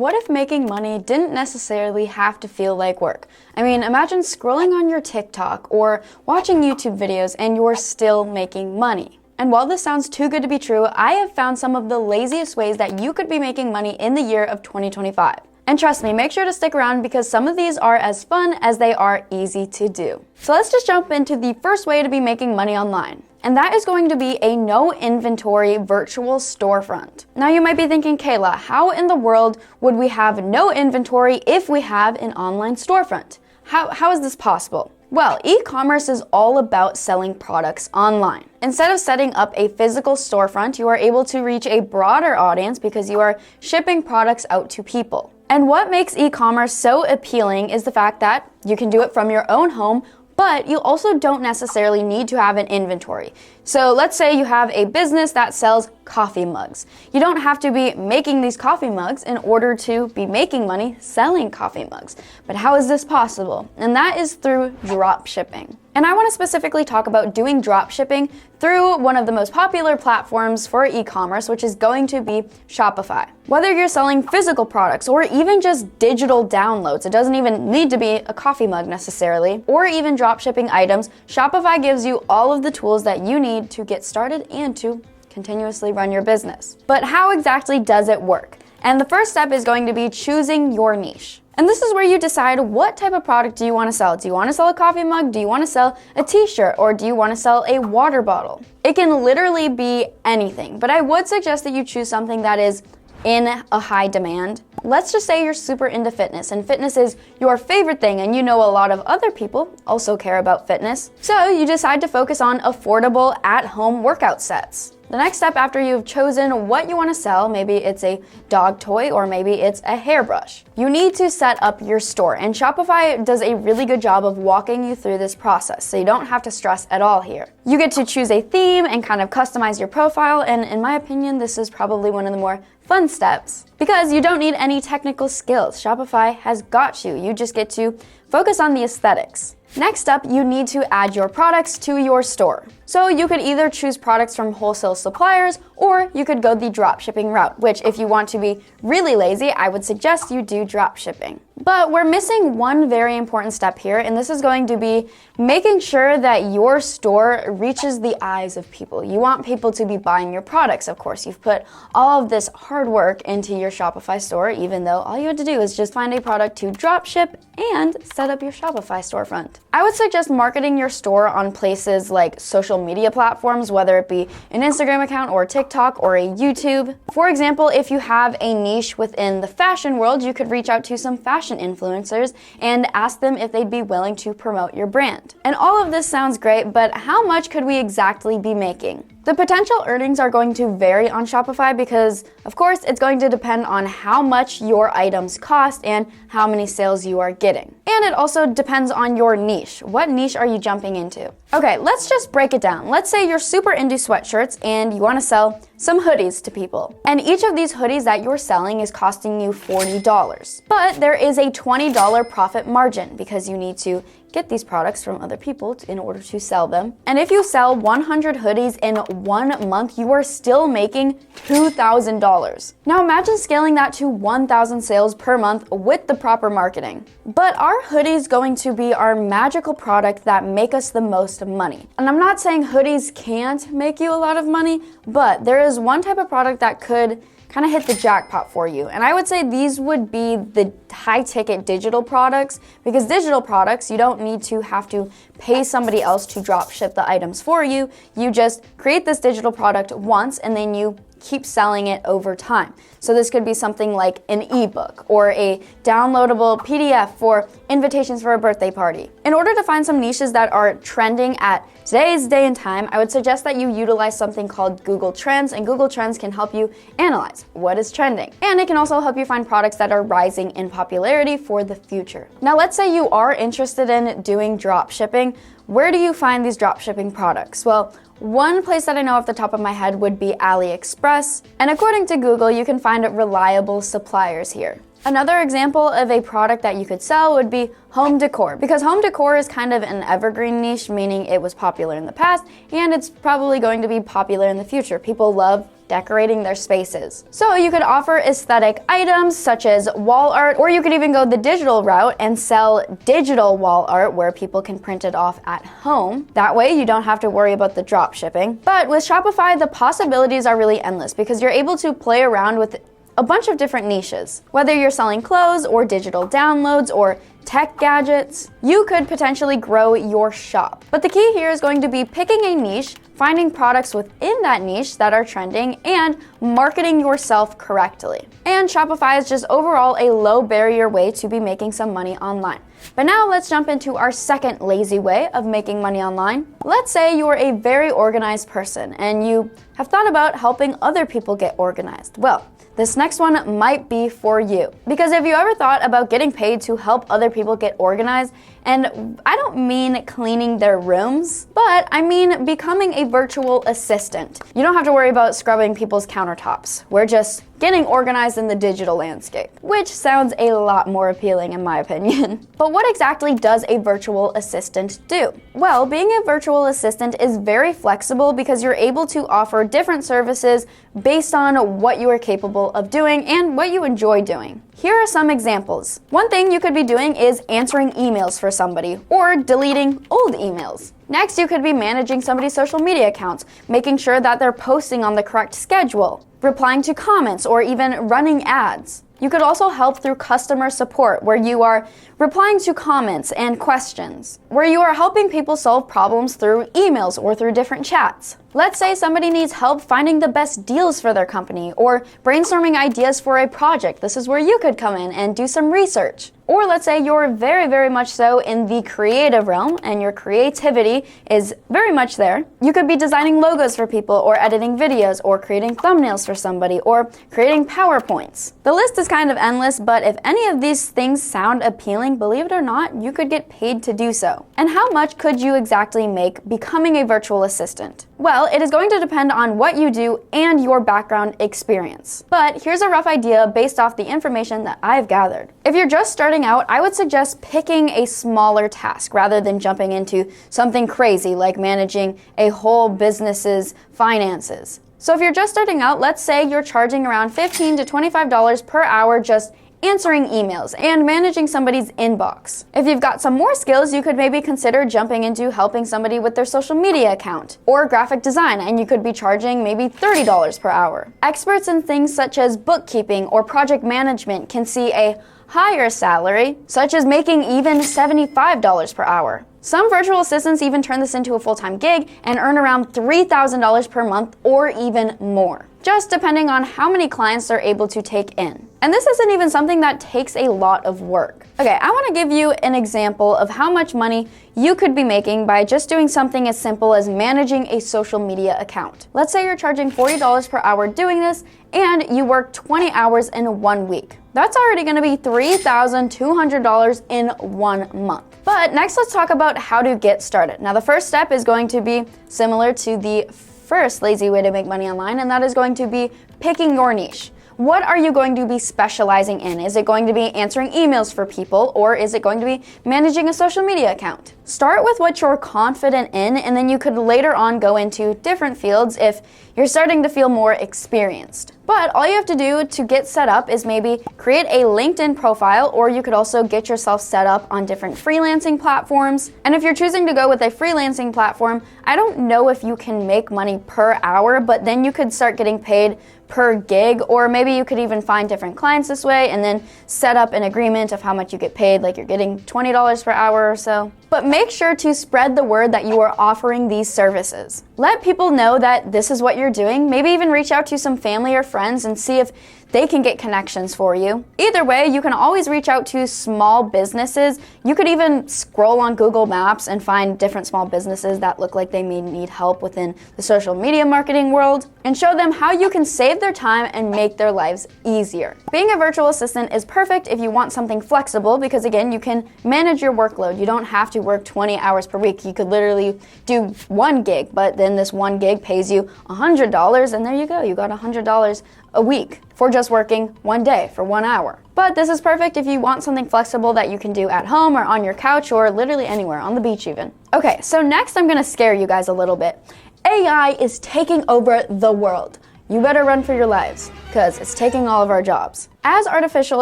What if making money didn't necessarily have to feel like work? I mean, imagine scrolling on your TikTok or watching YouTube videos and you're still making money. And while this sounds too good to be true, I have found some of the laziest ways that you could be making money in the year of 2025. And trust me, make sure to stick around because some of these are as fun as they are easy to do. So let's just jump into the first way to be making money online. And that is going to be a no inventory virtual storefront. Now you might be thinking, Kayla, how in the world would we have no inventory if we have an online storefront? How is this possible? Well, e-commerce is all about selling products online. Instead of setting up a physical storefront, you are able to reach a broader audience because you are shipping products out to people. And what makes e-commerce so appealing is the fact that you can do it from your own home, but you also don't necessarily need to have an inventory. So let's say you have a business that sells coffee mugs. You don't have to be making these coffee mugs in order to be making money selling coffee mugs. But how is this possible? And that is through drop shipping. And I want to specifically talk about doing drop shipping through one of the most popular platforms for e-commerce, which is going to be Shopify. Whether you're selling physical products or even just digital downloads, it doesn't even need to be a coffee mug necessarily, or even drop shipping items, Shopify gives you all of the tools that you need to get started and to continuously run your business. But how exactly does it work? And the first step is going to be choosing your niche. And this is where you decide what type of product do you want to sell. Do you want to sell a coffee mug? Do you want to sell a t-shirt? Or do you want to sell a water bottle? It can literally be anything, but I would suggest that you choose something that is in a high demand. Let's just say you're super into fitness and fitness is your favorite thing and you know a lot of other people also care about fitness. So you decide to focus on affordable at-home workout sets. The next step after you've chosen what you want to sell, maybe it's a dog toy or maybe it's a hairbrush, you need to set up your store. And Shopify does a really good job of walking you through this process, so you don't have to stress at all here. You get to choose a theme and kind of customize your profile, and in my opinion, this is probably one of the more fun steps because you don't need any technical skills. Shopify has got you. You just get to focus on the aesthetics. Next up, you need to add your products to your store. So you could either choose products from wholesale suppliers or you could go the drop shipping route, which if you want to be really lazy, I would suggest you do drop shipping. But we're missing one very important step here, and this is going to be making sure that your store reaches the eyes of people. You want people to be buying your products, of course. You've put all of this hard work into your Shopify store, even though all you had to do is just find a product to drop ship and set up your Shopify storefront. I would suggest marketing your store on places like social media platforms, whether it be an Instagram account or TikTok or a YouTube. For example, if you have a niche within the fashion world, you could reach out to some fashion influencers and ask them if they'd be willing to promote your brand. And all of this sounds great, but how much could we exactly be making? The potential earnings are going to vary on Shopify because, of course, it's going to depend on how much your items cost and how many sales you are getting. And it also depends on your niche. What niche are you jumping into? Okay, let's just break it down. Let's say you're super into sweatshirts and you want to sell some hoodies to people. And each of these hoodies that you're selling is costing you $40. But there is a $20 profit margin because you need to get these products from other people in order to sell them. And if you sell 100 hoodies in 1 month, you are still making $2,000. Now imagine scaling that to 1,000 sales per month with the proper marketing. But are hoodies going to be our magical product that make us the most money? And I'm not saying hoodies can't make you a lot of money, but there is one type of product that could kind of hit the jackpot for you. And I would say these would be the high ticket digital products, because digital products, you don't need to have to pay somebody else to drop ship the items for you. You just create this digital product once and then you keep selling it over time. So this could be something like an ebook or a downloadable PDF for invitations for a birthday party. In order to find some niches that are trending at today's day and time, I would suggest that you utilize something called Google Trends, and Google Trends can help you analyze what is trending. And it can also help you find products that are rising in popularity for the future. Now, let's say you are interested in doing drop shipping. Where do you find these drop shipping products? Well, one place that I know off the top of my head would be AliExpress, and according to Google, you can find reliable suppliers here. Another example of a product that you could sell would be home decor, because home decor is kind of an evergreen niche, meaning it was popular in the past and it's probably going to be popular in the future. People love decorating their spaces. So you could offer aesthetic items such as wall art, or you could even go the digital route and sell digital wall art where people can print it off at home. That way you don't have to worry about the drop shipping. But with Shopify, the possibilities are really endless because you're able to play around with a bunch of different niches. Whether you're selling clothes or digital downloads or tech gadgets, you could potentially grow your shop. But the key here is going to be picking a niche, finding products within that niche that are trending, and marketing yourself correctly. And Shopify is just overall a low barrier way to be making some money online. But now let's jump into our second lazy way of making money online. Let's say you are a very organized person and you have thought about helping other people get organized. Well, this next one might be for you. Because if you ever thought about getting paid to help other people get organized, and I don't mean cleaning their rooms, but I mean becoming a virtual assistant. You don't have to worry about scrubbing people's countertops. We're just getting organized in the digital landscape, which sounds a lot more appealing in my opinion. But what exactly does a virtual assistant do? Well, being a virtual assistant is very flexible because you're able to offer different services based on what you are capable of doing and what you enjoy doing. Here are some examples. One thing you could be doing is answering emails for somebody or deleting old emails. Next, you could be managing somebody's social media accounts, making sure that they're posting on the correct schedule, replying to comments, or even running ads. You could also help through customer support, where you are replying to comments and questions, where you are helping people solve problems through emails or through different chats. Let's say somebody needs help finding the best deals for their company or brainstorming ideas for a project. This is where you could come in and do some research. Or let's say you're very, very much so in the creative realm and your creativity is very much there. You could be designing logos for people or editing videos or creating thumbnails for somebody or creating PowerPoints. The list is kind of endless, but if any of these things sound appealing, believe it or not, you could get paid to do so. And how much could you exactly make becoming a virtual assistant? Well, it is going to depend on what you do and your background experience. But here's a rough idea based off the information that I've gathered. If you're just starting out, I would suggest picking a smaller task rather than jumping into something crazy like managing a whole business's finances. So if you're just starting out, let's say you're charging around $15 to $25 per hour just answering emails and managing somebody's inbox. If you've got some more skills, you could maybe consider jumping into helping somebody with their social media account or graphic design, and you could be charging maybe $30 per hour. Experts in things such as bookkeeping or project management can see a higher salary, such as making even $75 per hour. Some virtual assistants even turn this into a full-time gig and earn around $3,000 per month or even more, just depending on how many clients they're able to take in. And this isn't even something that takes a lot of work. Okay, I want to give you an example of how much money you could be making by just doing something as simple as managing a social media account. Let's say you're charging $40 per hour doing this and you work 20 hours in 1 week. That's already going to be $3,200 in 1 month. But next, let's talk about how to get started. Now, the first step is going to be similar to the first lazy way to make money online, and that is going to be picking your niche. What are you going to be specializing in? Is it going to be answering emails for people, or is it going to be managing a social media account? Start with what you're confident in, and then you could later on go into different fields if you're starting to feel more experienced. But all you have to do to get set up is maybe create a LinkedIn profile, or you could also get yourself set up on different freelancing platforms. And if you're choosing to go with a freelancing platform, I don't know if you can make money per hour, but then you could start getting paid per gig, or maybe you could even find different clients this way and then set up an agreement of how much you get paid, like you're getting $20 per hour or so. But make sure to spread the word that you are offering these services. Let people know that this is what you're doing. Maybe even reach out to some family or friends and see if they can get connections for you. Either way, you can always reach out to small businesses. You could even scroll on Google Maps and find different small businesses that look like they may need help within the social media marketing world and show them how you can save their time and make their lives easier. Being a virtual assistant is perfect if you want something flexible because, again, you can manage your workload. You don't have to work 20 hours per week. You could literally do one gig, but then this one gig pays you $100, and there you go. You got $100 a week for just working one day for 1 hour. But this is perfect if you want something flexible that you can do at home or on your couch or literally anywhere, on the beach even. Okay, so next I'm gonna scare you guys a little bit. AI is taking over the world. you better run for your lives, because it's taking all of our jobs. As artificial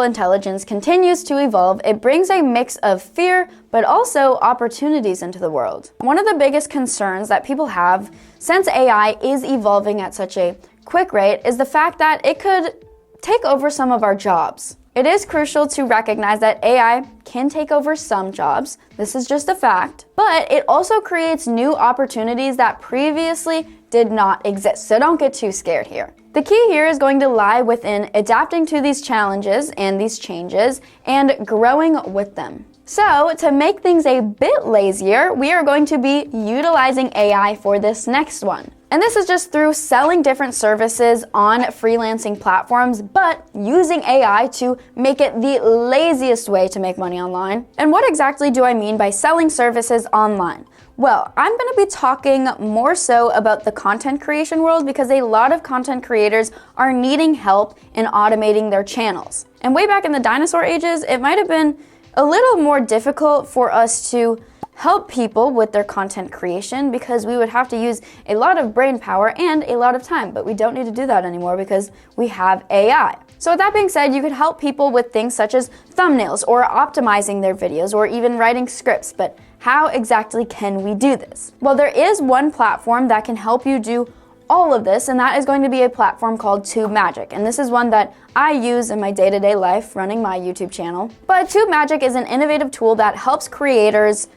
intelligence continues to evolve, it brings a mix of fear, but also opportunities into the world. One of the biggest concerns that people have, since AI is evolving at such a quick rate, is the fact that it could take over some of our jobs. It is crucial to recognize that AI can take over some jobs. This is just a fact. But it also creates new opportunities that previously did not exist. So don't get too scared here. The key here is going to lie within adapting to these challenges and these changes and growing with them. So to make things a bit lazier, we are going to be utilizing AI for this next one. And this is just through selling different services on freelancing platforms, but using AI to make it the laziest way to make money online. And what exactly do I mean by selling services online? Well, I'm going to be talking more so about the content creation world because a lot of content creators are needing help in automating their channels. And way back in the dinosaur ages, it might have been a little more difficult for us to help people with their content creation because we would have to use a lot of brain power and a lot of time, but we don't need to do that anymore because we have AI. So with that being said, you could help people with things such as thumbnails or optimizing their videos or even writing scripts, but how exactly can we do this? Well, there is one platform that can help you do all of this, and that is going to be a platform called TubeMagic. And this is one that I use in my day-to-day life running my YouTube channel. But TubeMagic is an innovative tool that helps creators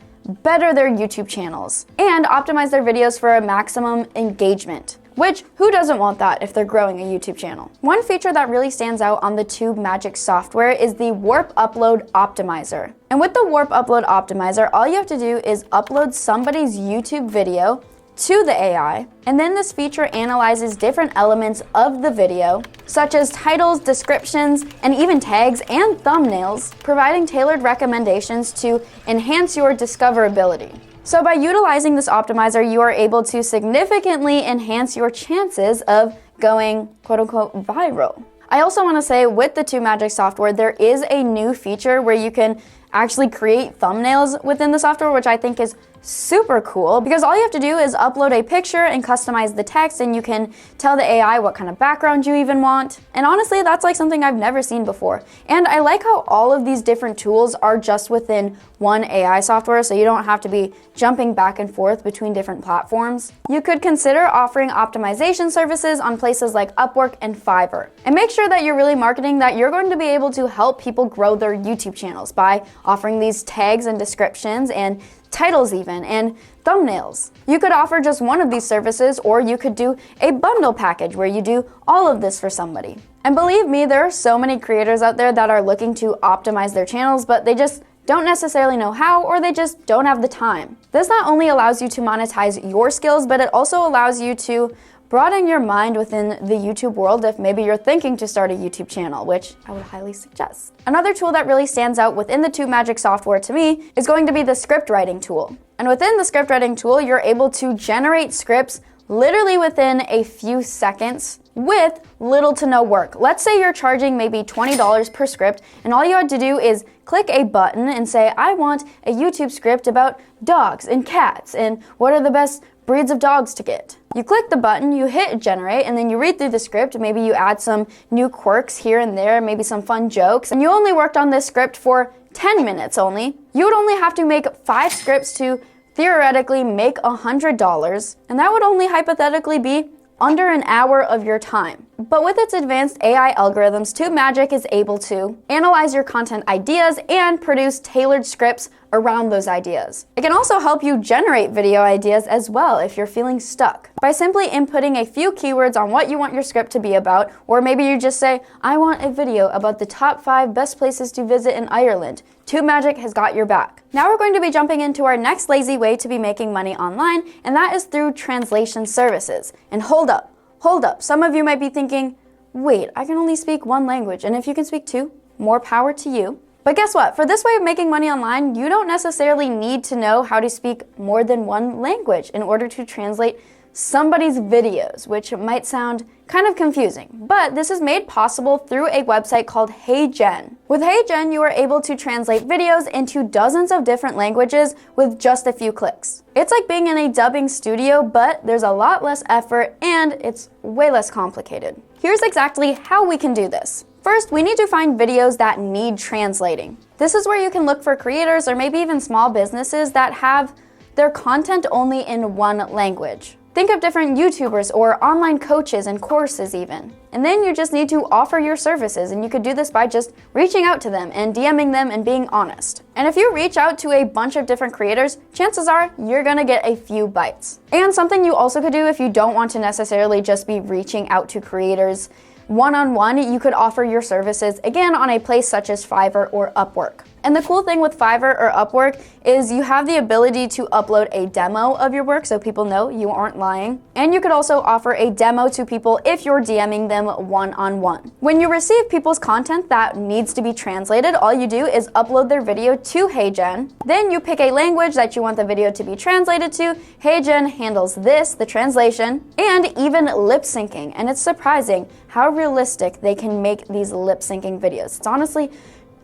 better their YouTube channels and optimize their videos for a maximum engagement. Which, who doesn't want that if they're growing a YouTube channel? One feature that really stands out on the TubeMagic software is the Warp Upload Optimizer. And with the Warp Upload Optimizer, all you have to do is upload somebody's YouTube video to the AI, and then this feature analyzes different elements of the video, such as titles, descriptions, and even tags and thumbnails, providing tailored recommendations to enhance your discoverability. So by utilizing this optimizer, you are able to significantly enhance your chances of going quote-unquote viral. I also want to say with the TubeMagic software, there is a new feature where you can actually create thumbnails within the software, which I think is super cool because all you have to do is upload a picture and customize the text, and you can tell the AI what kind of background you even want. And honestly, that's like something I've never seen before. And I like how all of these different tools are just within one AI software, so you don't have to be jumping back and forth between different platforms. You could consider offering optimization services on places like Upwork and Fiverr. And make sure that you're really marketing that you're going to be able to help people grow their YouTube channels by offering these tags and descriptions and titles even, and thumbnails. You could offer just one of these services, or you could do a bundle package where you do all of this for somebody. And believe me, there are so many creators out there that are looking to optimize their channels, but they just don't necessarily know how, or they just don't have the time. This not only allows you to monetize your skills, but it also allows you to broaden your mind within the YouTube world if maybe you're thinking to start a YouTube channel, which I would highly suggest. Another tool that really stands out within the TubeMagic software to me is going to be the script writing tool. And within the script writing tool, you're able to generate scripts literally within a few seconds with little to no work. Let's say you're charging maybe $20 per script, and all you had to do is click a button and say, I want a YouTube script about dogs and cats and what are the best breeds of dogs to get. You click the button, you hit generate, and then you read through the script. Maybe you add some new quirks here and there, maybe some fun jokes, and you only worked on this script for 10 minutes only. You would only have to make 5 scripts to theoretically make $100, and that would only hypothetically be under an hour of your time. But with its advanced AI algorithms, TubeMagic is able to analyze your content ideas and produce tailored scripts around those ideas. It can also help you generate video ideas as well if you're feeling stuck. By simply inputting a few keywords on what you want your script to be about, or maybe you just say, I want a video about the top 5 best places to visit in Ireland. TubeMagic has got your back. Now we're going to be jumping into our next lazy way to be making money online, and that is through translation services. And hold up. Some of you might be thinking, wait, I can only speak one language, and if you can speak 2, more power to you. But guess what? For this way of making money online, you don't necessarily need to know how to speak more than one language in order to translate somebody's videos, which might sound kind of confusing, but this is made possible through a website called HeyGen. With HeyGen, you are able to translate videos into dozens of different languages with just a few clicks. It's like being in a dubbing studio, but there's a lot less effort and it's way less complicated. Here's exactly how we can do this. First, we need to find videos that need translating. This is where you can look for creators or maybe even small businesses that have their content only in one language. Think of different YouTubers or online coaches and courses even. And then you just need to offer your services, and you could do this by just reaching out to them and DMing them and being honest. And if you reach out to a bunch of different creators, chances are you're gonna get a few bites. And something you also could do if you don't want to necessarily just be reaching out to creators one-on-one, you could offer your services again on a place such as Fiverr or Upwork. And the cool thing with Fiverr or Upwork is you have the ability to upload a demo of your work so people know you aren't lying. And you could also offer a demo to people if you're DMing them one-on-one. When you receive people's content that needs to be translated, all you do is upload their video to HeyGen. Then you pick a language that you want the video to be translated to. HeyGen handles this, the translation, and even lip syncing. And it's surprising how realistic they can make these lip syncing videos. It's honestly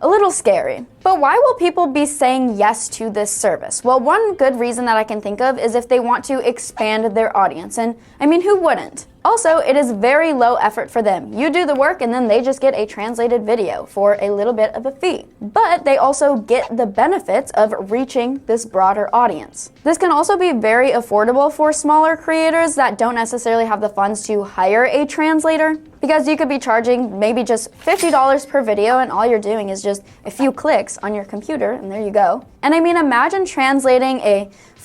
a little scary. But why will people be saying yes to this service? Well, one good reason that I can think of is if they want to expand their audience. And I mean, who wouldn't? Also, it is very low effort for them. You do the work and then they just get a translated video for a little bit of a fee. But they also get the benefits of reaching this broader audience. This can also be very affordable for smaller creators that don't necessarily have the funds to hire a translator, because you could be charging maybe just $50 per video and all you're doing is just a few clicks on your computer and there you go. And I mean, imagine translating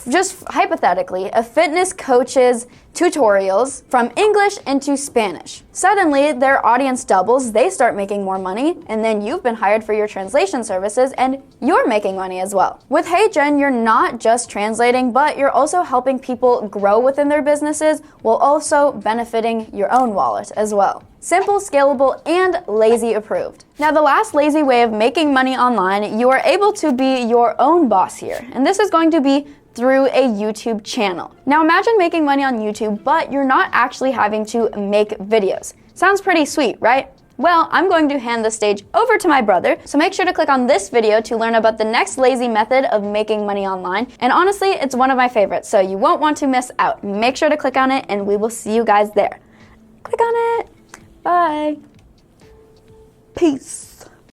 just hypothetically, a fitness coach's tutorials from English into Spanish. Suddenly, their audience doubles, they start making more money, and then you've been hired for your translation services and you're making money as well. With HeyGen, you're not just translating, but you're also helping people grow within their businesses while also benefiting your own wallet as well. Simple, scalable, and Lazy approved. Now, the last lazy way of making money online, you are able to be your own boss here, and this is going to be through a YouTube channel. Now imagine making money on YouTube, but you're not actually having to make videos. Sounds pretty sweet, right? Well, I'm going to hand the stage over to my brother, so make sure to click on this video to learn about the next lazy method of making money online. And honestly, it's one of my favorites, so you won't want to miss out. Make sure to click on it, and we will see you guys there. Click on it. Bye. Peace.